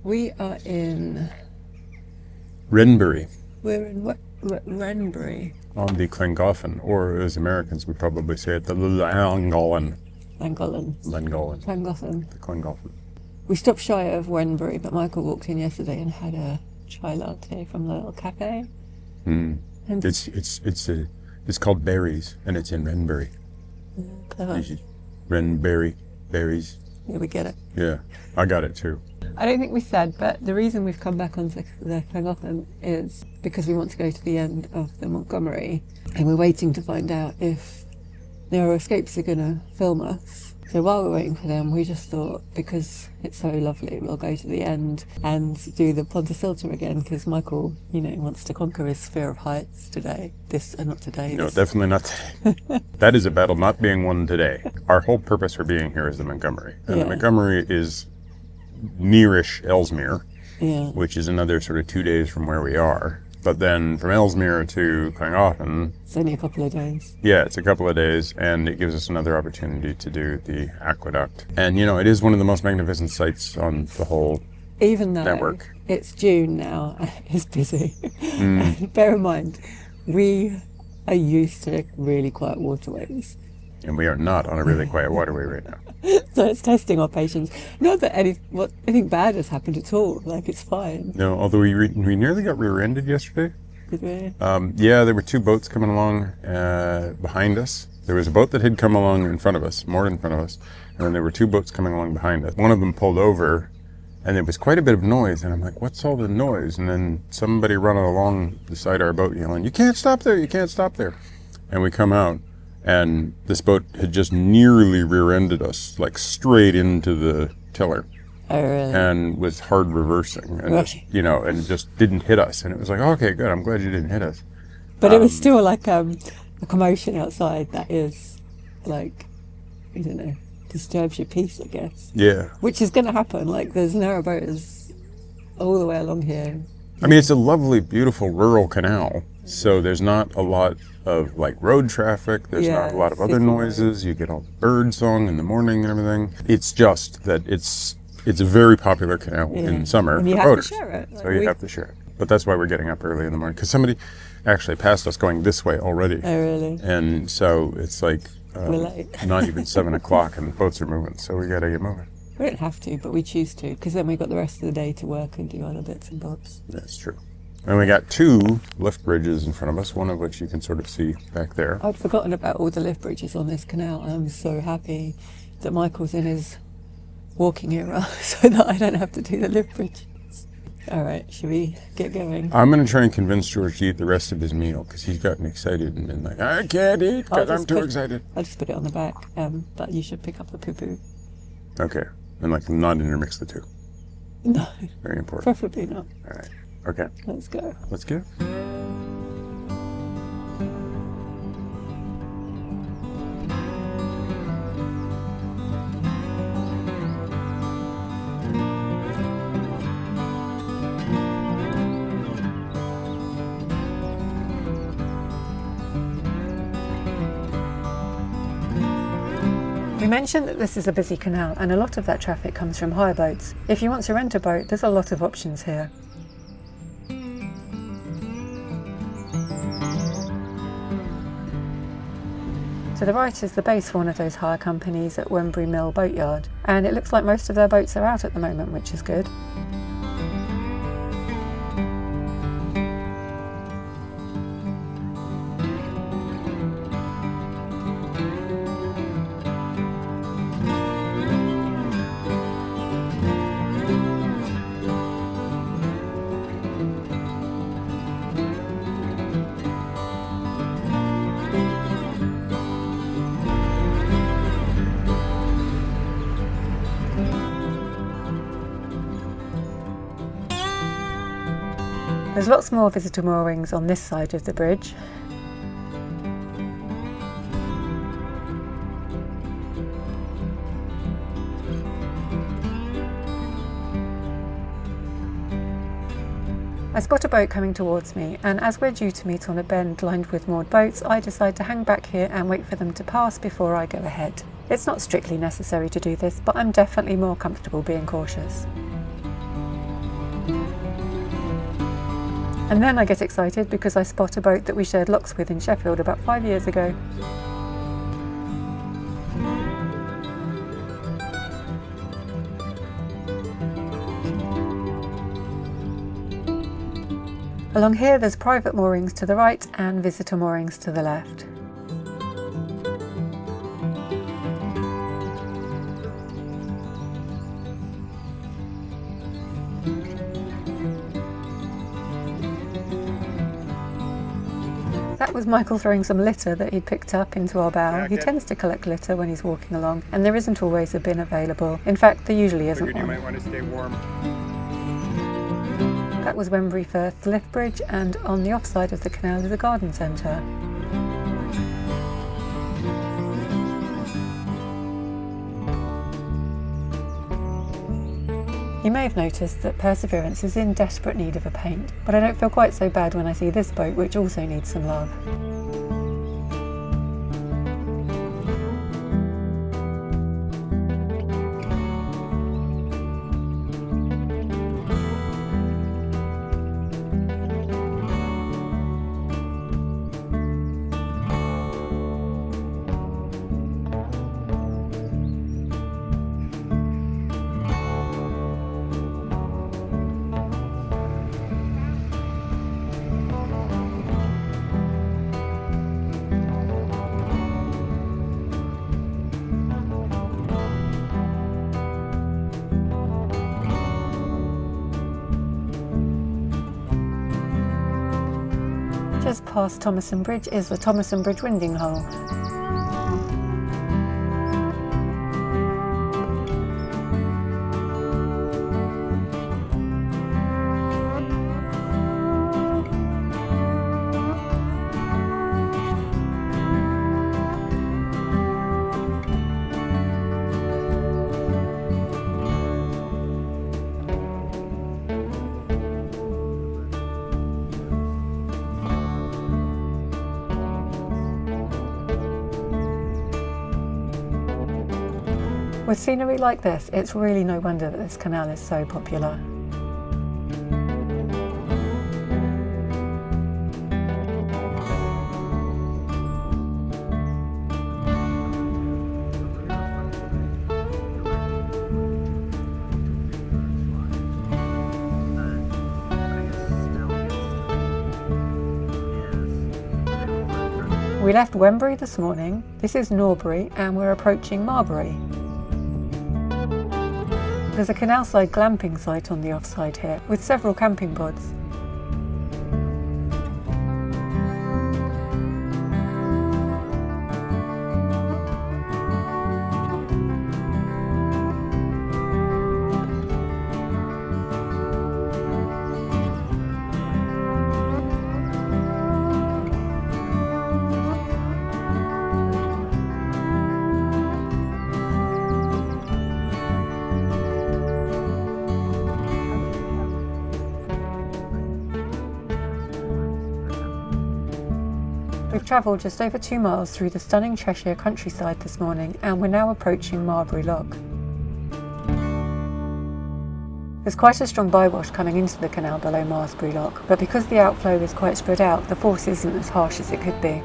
We are in... Wrenbury. We're in Wrenbury. On the Llangollen, or as Americans would probably say it, the Llangollen. Llangollen. Llangollen. Llangollen. The Llangollen. We stopped shy of Wrenbury, but Michael walked in yesterday and had a chai latte from the little cafe. Mm. And It's called Berries, and it's in Wrenbury. clever. Wrenbury, berries. Yeah, we get it. Yeah, I got it too. I don't think we said, but the reason we've come back onto the Llangollen is because we want to go to the end of the Montgomery, and we're waiting to find out if Narrow Escapes are going to film us. So while we're waiting for them, we just thought, because it's so lovely, we'll go to the end and do the Pontesilta again, because Michael, wants to conquer his fear of heights today. Not today. No, definitely not today. That is a battle not being won today. Our whole purpose for being here is the Montgomery. And the Montgomery is nearish Ellesmere, which is another sort of 2 days from where we are. But then from Ellesmere to Llangollen, it's only a couple of days. Yeah, it's a couple of days, and it gives us another opportunity to do the aqueduct. And it is one of the most magnificent sites on the whole Even though network. It's June now, it's busy. Bear in mind, we are used to really quiet waterways. And we are not on a really quiet waterway right now. So it's testing our patience. Not that anything bad has happened at all. It's fine. No, although we nearly got rear-ended yesterday. Did we? Yeah, there were two boats coming along behind us. There was a boat that had come along in front of us, moored in front of us, and then there were two boats coming along behind us. One of them pulled over, and there was quite a bit of noise, and I'm like, what's all the noise? And then somebody running along beside our boat yelling, "You can't stop there, you can't stop there." And we come out, and this boat had just nearly rear-ended us, straight into the tiller. Oh, really? And was hard reversing, and and just didn't hit us. And it was like, okay, good, I'm glad you didn't hit us. But it was still a commotion outside that is, disturbs your peace, I guess. Yeah. Which is going to happen. There's narrowboaters all the way along here. I mean, it's a lovely, beautiful rural canal. So there's not a lot of road traffic. There's not a lot of other noises. You get all the bird song in the morning and everything. It's just that it's a very popular canal in summer and you for have boaters. to share it. So you have to share it. But that's why we're getting up early in the morning, because somebody actually passed us going this way already. Oh, really? And so it's we're late. not even 7 o'clock and the boats are moving. So we got to get moving. We don't have to, but we choose to, because then we've got the rest of the day to work and do other bits and bobs. That's true. And we got two lift bridges in front of us, one of which you can sort of see back there. I'd forgotten about all the lift bridges on this canal. I'm so happy that Michael's in his walking era so that I don't have to do the lift bridges. All right, should we get going? I'm going to try and convince George to eat the rest of his meal, because he's gotten excited and been like, I can't eat because I'm too excited. I'll just put it on the back, but you should pick up the poo-poo. Okay, and not intermix the two. No. Very important. Preferably not. All right. Okay. Let's go. Let's go. We mentioned that this is a busy canal, and a lot of that traffic comes from hire boats. If you want to rent a boat, there's a lot of options here. To the right is the base for one of those hire companies at Wrenbury Mill Boatyard, and it looks like most of their boats are out at the moment, which is good. There's lots more visitor moorings on this side of the bridge. I spot a boat coming towards me, and as we're due to meet on a bend lined with moored boats, I decide to hang back here and wait for them to pass before I go ahead. It's not strictly necessary to do this, but I'm definitely more comfortable being cautious. And then I get excited because I spot a boat that we shared locks with in Sheffield about 5 years ago. Along here there's private moorings to the right and visitor moorings to the left. That was Michael throwing some litter that he'd picked up into our bow. He tends to collect litter when he's walking along, and there isn't always a bin available. In fact, there usually isn't one. You might want to stay warm. That was Wrenbury Firth, the lift bridge, and on the offside of the canal is a garden centre. You may have noticed that Perseverance is in desperate need of a paint, but I don't feel quite so bad when I see this boat, which also needs some love. Just past Thomason Bridge is the Thomason Bridge winding hole. With scenery like this, it's really no wonder that this canal is so popular. We left Wrenbury this morning, this is Norbury, and we're approaching Marbury. There's a canal-side glamping site on the offside here, with several camping pods. We've travelled just over 2 miles through the stunning Cheshire countryside this morning, and we're now approaching Marbury Lock. There's quite a strong bywash coming into the canal below Marbury Lock, but because the outflow is quite spread out, the force isn't as harsh as it could be.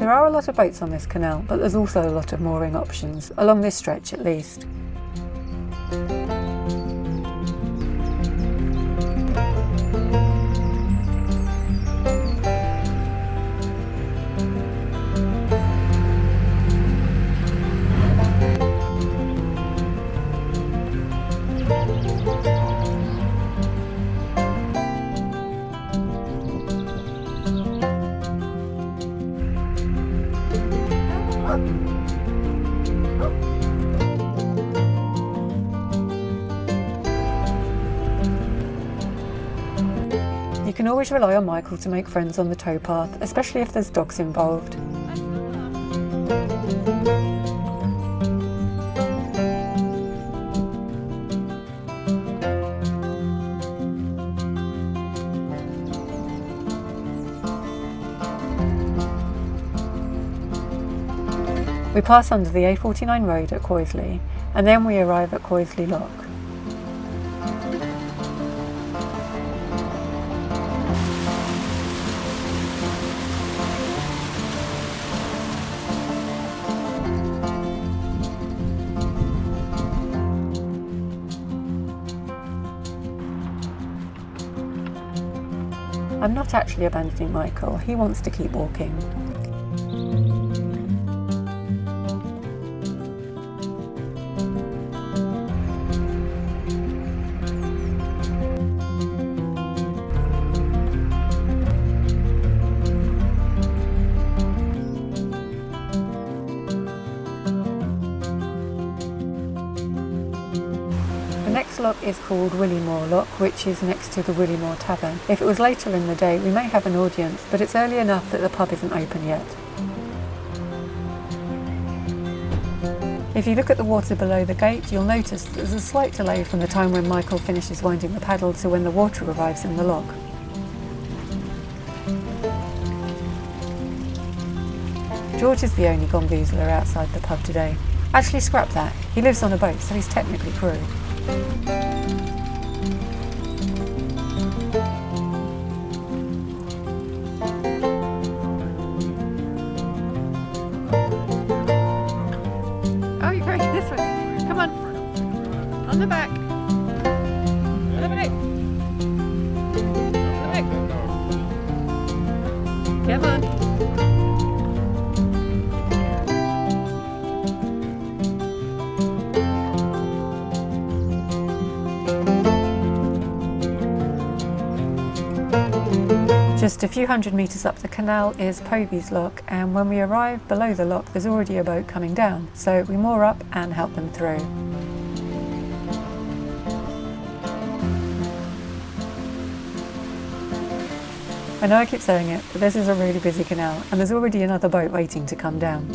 There are a lot of boats on this canal, but there's also a lot of mooring options, along this stretch at least. You can always rely on Michael to make friends on the towpath, especially if there's dogs involved. We pass under the A49 road at Coisley, and then we arrive at Coisley Lock. I'm not actually abandoning Michael, he wants to keep walking. The next lock is called Willymore Lock, which is next to the Willymore Tavern. If it was later in the day, we may have an audience, but it's early enough that the pub isn't open yet. If you look at the water below the gate, you'll notice that there's a slight delay from the time when Michael finishes winding the paddle to when the water arrives in the lock. George is the only gombeezler outside the pub today. Actually, scrap that. He lives on a boat, so he's technically crew. Oh, you're going this way. Come on. On the back. On the back. On the back. Come on. Just a few hundred metres up the canal is Povey's Lock, and when we arrive below the lock there's already a boat coming down, so we moor up and help them through. I know I keep saying it, but this is a really busy canal and there's already another boat waiting to come down.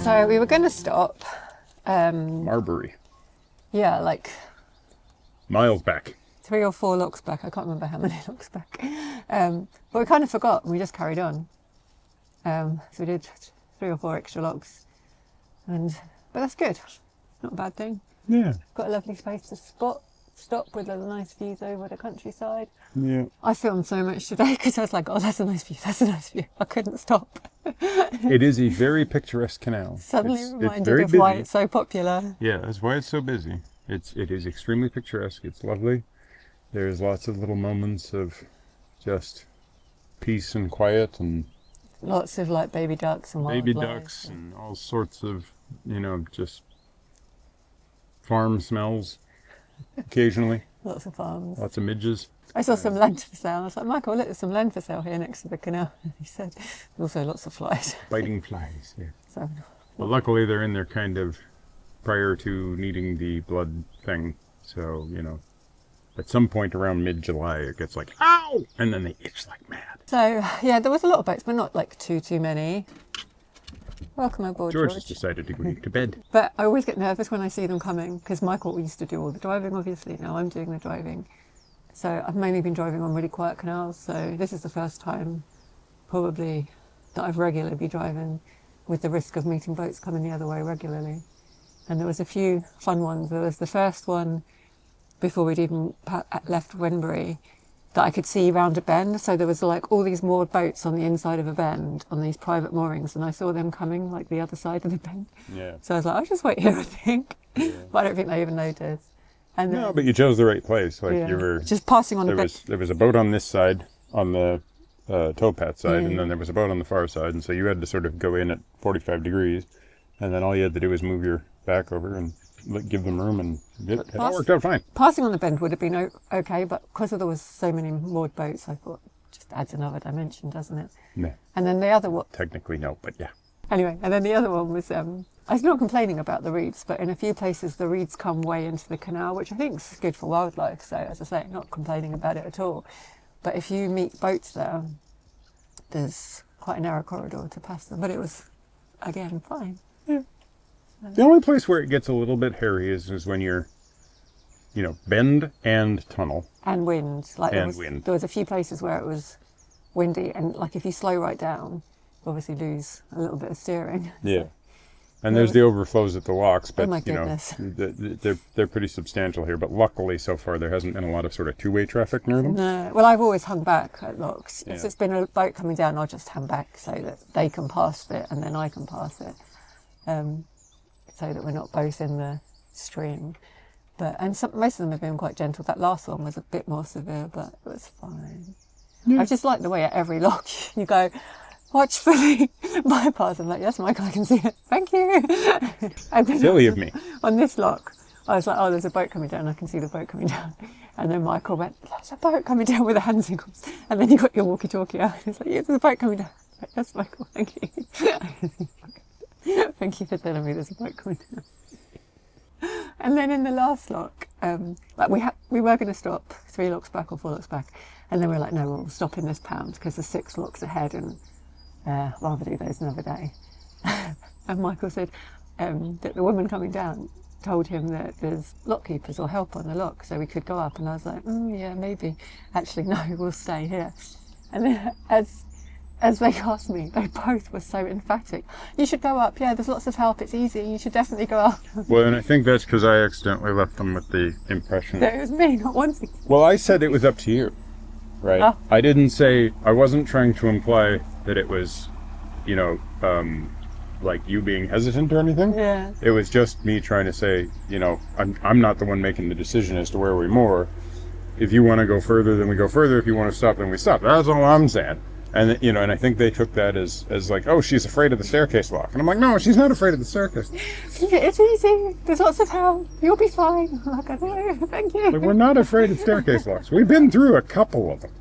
So we were going to stop. Marbury. Yeah, like Miles back. 3 or 4 locks back. I can't remember how many locks back. But we kind of forgot and we just carried on. So we did 3 or 4 extra locks. But that's good. Not a bad thing. Yeah. Got a lovely space to stop with little nice views over the countryside. Yeah. I filmed so much today because I was like, oh, that's a nice view, that's a nice view. I couldn't stop. It is a very picturesque canal. Suddenly it's reminded very of busy. why it's so popular. Yeah, that's why it's so busy. It is extremely picturesque. It's lovely. There's lots of little moments of just peace and quiet and lots of like baby ducks and baby wildlife ducks and all sorts of, just farm smells occasionally. Lots of farms. Lots of midges. I saw some land for sale. I was like, Michael, look, there's some land for sale here next to the canal. And he said, also lots of flies. Biting flies, yeah. So, well, luckily they're in there kind of prior to needing the blood thing. So, at some point around mid-July, it gets like, ow! And then they itch like mad. yeah, there was a lot of boats, but not like too many. Welcome aboard, George George. has decided to go to bed. But I always get nervous when I see them coming, because Michael used to do all the driving, obviously. Now I'm doing the driving. So I've mainly been driving on really quiet canals, so this is the first time, probably, that I've regularly been driving with the risk of meeting boats coming the other way regularly. And there was a few fun ones. There was the first one, before we'd even left Wrenbury, that I could see round a bend. So there was like all these moored boats on the inside of a bend on these private moorings, and I saw them coming like the other side of the bend. Yeah. So I was like, I'll just wait here, I think. Yeah. But I don't think they even noticed. And then, No, but you chose the right place. Like you were just passing on there was a boat on this side, on the towpath side, and then there was a boat on the far side, and so you had to sort of go in at 45 degrees, and then all you had to do was move your back over and give them room, and it all worked out fine. Passing on the bend would have been okay, but because there was so many moored boats, I thought it just adds another dimension, doesn't it? Yeah. And then the other one... Technically no, but yeah. Anyway, and then the other one was, I was not complaining about the reeds, but in a few places the reeds come way into the canal, which I think is good for wildlife, so as I say, not complaining about it at all. But if you meet boats there, there's quite a narrow corridor to pass them, but it was, again, fine. Yeah. The only place where it gets a little bit hairy is when you're, bend and tunnel. And wind. Wind. There was a few places where it was windy, and like if you slow right down, you obviously lose a little bit of steering. Yeah. And there's the overflows at the locks, but oh my goodness. They're pretty substantial here. But luckily, so far, there hasn't been a lot of sort of two-way traffic near them. No. Well, I've always hung back at locks. Yeah. If it's been a boat coming down, I'll just hang back so that they can pass it and then I can pass it, so that we're not both in the stream. Most of them have been quite gentle. That last one was a bit more severe, but it was fine. Yeah. I just like the way at every lock you go, watch for the bypass. I'm like, yes, Michael, I can see it. Thank you. Silly of me. On this lock, I was like, oh, there's a boat coming down. I can see the boat coming down. And then Michael went, there's a boat coming down with the hand signals. And then you got your walkie-talkie out. It's like, yeah, there's a boat coming down. Like, yes, Michael, thank you. Thank you for telling me there's a boat coming down. And then in the last lock, we were going to stop 3 locks back or 4 locks back. And then we were like, no, we'll stop in this pound because there's 6 locks ahead and rather do those another day. And Michael said that the woman coming down told him that there's lock keepers or help on the lock, so we could go up. And I was like, yeah, maybe. Actually, no, we'll stay here. And then as they asked me, they both were so emphatic. You should go up. Yeah, there's lots of help. It's easy. You should definitely go up. Well, and I think that's because I accidentally left them with the impression that it was me not wanting to. Well, I said it was up to you, right? Oh. I didn't say, I wasn't trying to imply that it was, like you being hesitant or anything. Yeah. It was just me trying to say, I'm not the one making the decision as to where we moor. If you want to go further, then we go further. If you want to stop, then we stop. That's all I'm saying. And and I think they took that as like, oh, she's afraid of the staircase lock. And I'm like, no, she's not afraid of the staircase. It's easy. There's lots of help. You'll be fine. I'm like, I know. Thank you. But we're not afraid of staircase locks. We've been through a couple of them.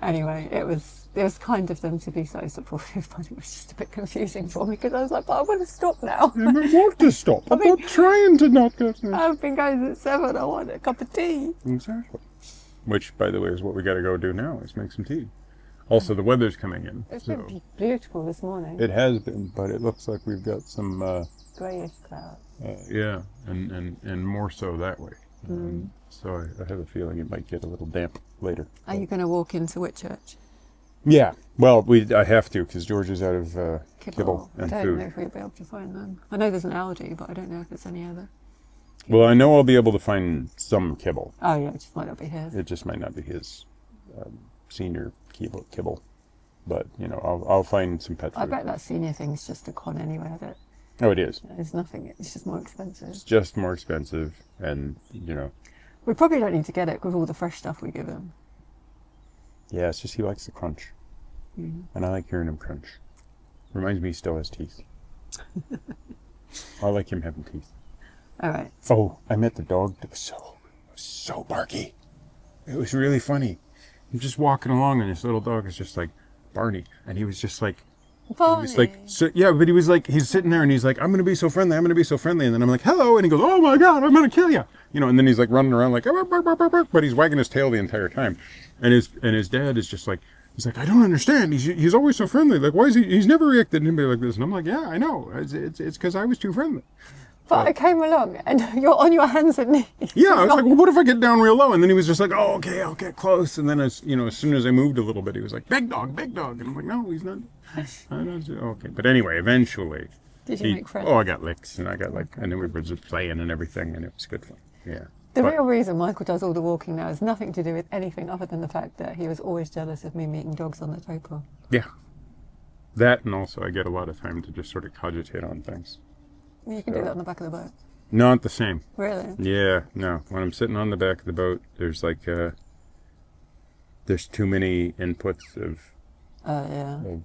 Anyway, it was kind of them to be so supportive, but it was just a bit confusing for me because I was like, but I want to stop now. I want to stop. I'm not trying to not go through. I've been going at 7. I want a cup of tea. Exactly. Which, by the way, is what we got to go do now, is make some tea. Also, the weather's coming in. It's been beautiful this morning. It has been, but it looks like we've got some... greyish clouds. Yeah, and more so that way. So I have a feeling it might get a little damp later. Are you going to walk into Whitchurch? Yeah. Well, I have to, because George is out of kibble and food. I don't know if we'll be able to find them. I know there's an algae, but I don't know if it's any other. Well, I know I'll be able to find some kibble. Oh, yeah, it just might not be his. It just might not be his senior kibble. But, I'll find some pet food. I bet that senior thing's just a con anyway, I bet. Oh, it is. It's nothing. It's just more expensive. It's just more expensive, and, We probably don't need to get it with all the fresh stuff we give him. Yeah, it's just he likes the crunch. And I like hearing him crunch. Reminds me he still has teeth. I like him having teeth. All right. Oh, I met the dog. It was so barky. It was really funny. I'm just walking along, and this little dog is just like Barney, and he was just like, Barney. He was like, yeah, but he was like, he's sitting there, and he's like, I'm gonna be so friendly, I'm gonna be so friendly, and then I'm like, hello, and he goes, oh my god, I'm gonna kill you, and then he's like running around like, but he's wagging his tail the entire time, and his dad is just like, He's like, I don't understand. He's always so friendly. Like, why is he's never reacted to anybody like this? And I'm like, yeah, I know. It's because I was too friendly. But I came along and you're on your hands and knees. Yeah, I was like, well, what if I get down real low? And then he was just like, oh, okay, I'll get close. And then as soon as I moved a little bit, he was like, big dog, big dog. And I'm like, no, he's not. I don't. Okay. But anyway, eventually. Did you make friends? Oh, I got licks, and and then we were just playing and everything, and it was good fun. Yeah. The real reason Michael does all the walking now has nothing to do with anything other than the fact that he was always jealous of me meeting dogs on the topo. Yeah. That, and also I get a lot of time to just sort of cogitate on things. You can do that on the back of the boat. Not the same. Really? Yeah, no. When I'm sitting on the back of the boat, there's like, there's too many inputs of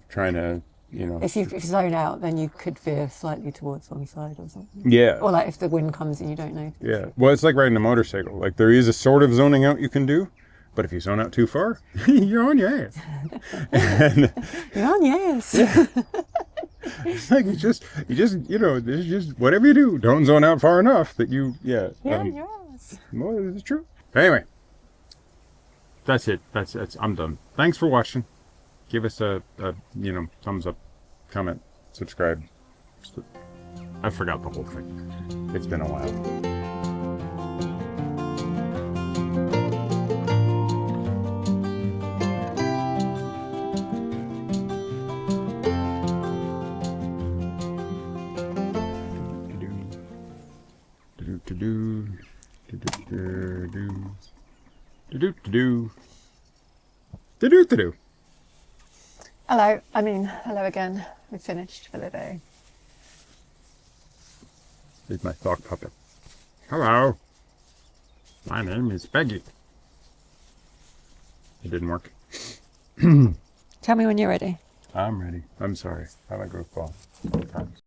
trying to, If you zone out, then you could veer slightly towards one side or something. Yeah. Or like if the wind comes and you don't know. Yeah. Well, it's like riding a motorcycle. Like there is a sort of zoning out you can do, but if you zone out too far, you're on your ass. You're on your ass. Yeah. It's like you just there's just whatever you do, don't zone out far enough that you You're on your ass. Well, it's true. Anyway, that's it. That's I'm done. Thanks for watching. Give us a thumbs up, comment, subscribe. I forgot the whole thing. It's been a while. Hello again. We finished for the day. Here's my dog puppet. Hello. My name is Peggy. It didn't work. Tell me when you're ready. I'm ready. I'm sorry. I'm a goofball sometimes.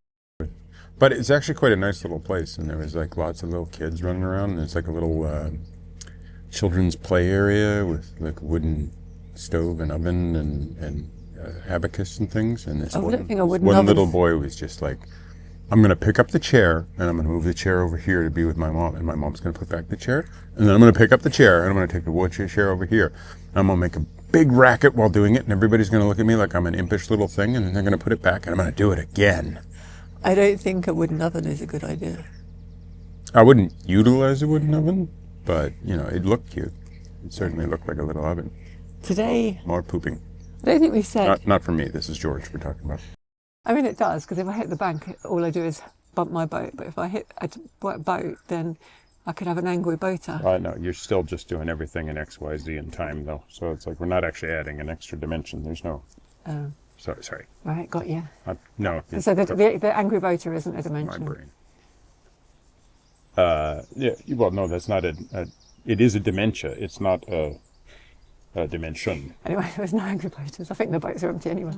But it's actually quite a nice little place, and there was like lots of little kids running around, and it's like a little children's play area with like a wooden stove and oven and abacus and things. And this one little boy was just like, I'm going to pick up the chair, and I'm going to move the chair over here to be with my mom, and my mom's going to put back the chair, and then I'm going to pick up the chair, and I'm going to take the wood chair over here. I'm going to make a big racket while doing it, and everybody's going to look at me like I'm an impish little thing, and then they're going to put it back, and I'm going to do it again. I don't think a wooden oven is a good idea. I wouldn't utilize a wooden oven, but, it looked cute. It certainly looked like a little oven. Today... More pooping. I don't think we said... Not for me. This is George we're talking about. I mean, it does, because if I hit the bank, all I do is bump my boat. But if I hit a boat, then I could have an angry boater. No, you're still just doing everything in XYZ in time, though. So it's like we're not actually adding an extra dimension. There's no... Sorry. Right, got you. No. So the angry boater isn't a dimension. My brain. Yeah. Well, no, that's not it is a dementia. It's not a dimension. Anyway, there's no angry boaters. I think the boats are empty anyway.